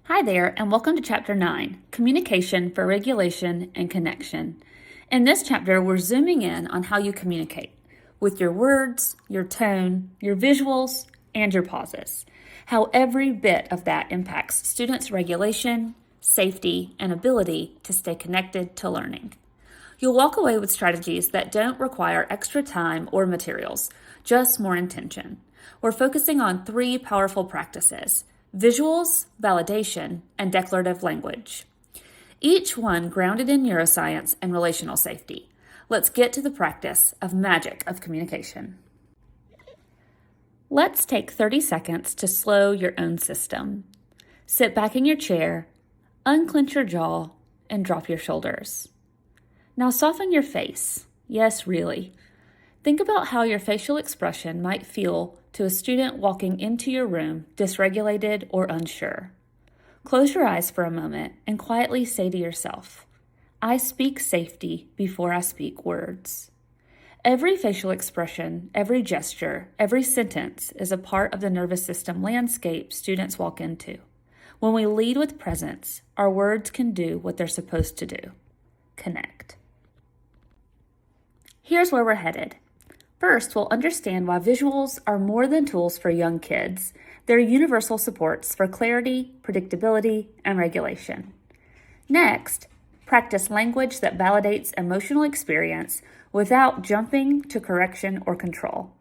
Hi there, and welcome to Chapter 9, Communication for Regulation and Connection. In this chapter, we're zooming in on how you communicate with your words, your tone, your visuals, and your pauses. How every bit of that impacts students' regulation, safety, and ability to stay connected to learning. You'll walk away with strategies that don't require extra time or materials, just more intention. We're focusing on 3 powerful practices: visuals, validation, and declarative language. Each one grounded in neuroscience and relational safety. Let's get to the practice of magic of communication. Let's take 30 seconds to slow your own system. Sit back in your chair, unclench your jaw, and drop your shoulders. Now soften your face. Yes, really. Think about how your facial expression might feel to a student walking into your room dysregulated or unsure. Close your eyes for a moment and quietly say to yourself, I speak safety before I speak words. Every facial expression, every gesture, every sentence is a part of the nervous system landscape students walk into. When we lead with presence, our words can do what they're supposed to do: connect. Here's where we're headed. First, we'll understand why visuals are more than tools for young kids. They're universal supports for clarity, predictability, and regulation. Next, practice language that validates emotional experience without jumping to correction or control.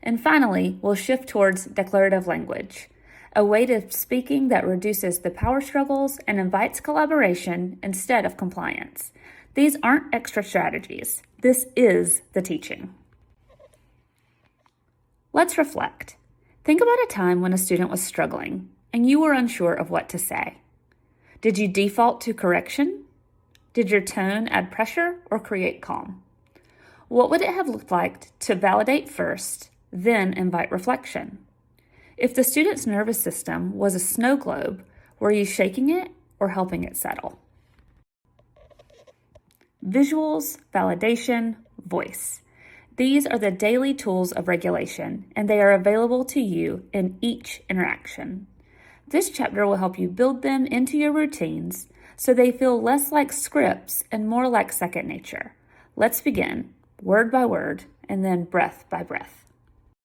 And finally, we'll shift towards declarative language, a way of speaking that reduces the power struggles and invites collaboration instead of compliance. These aren't extra strategies. This is the teaching. Let's reflect. Think about a time when a student was struggling and you were unsure of what to say. Did you default to correction? Did your tone add pressure or create calm? What would it have looked like to validate first, then invite reflection? If the student's nervous system was a snow globe, were you shaking it or helping it settle? Visuals, validation, voice. These are the daily tools of regulation, and they are available to you in each interaction. This chapter will help you build them into your routines so they feel less like scripts and more like second nature. Let's begin, word by word, and then breath by breath.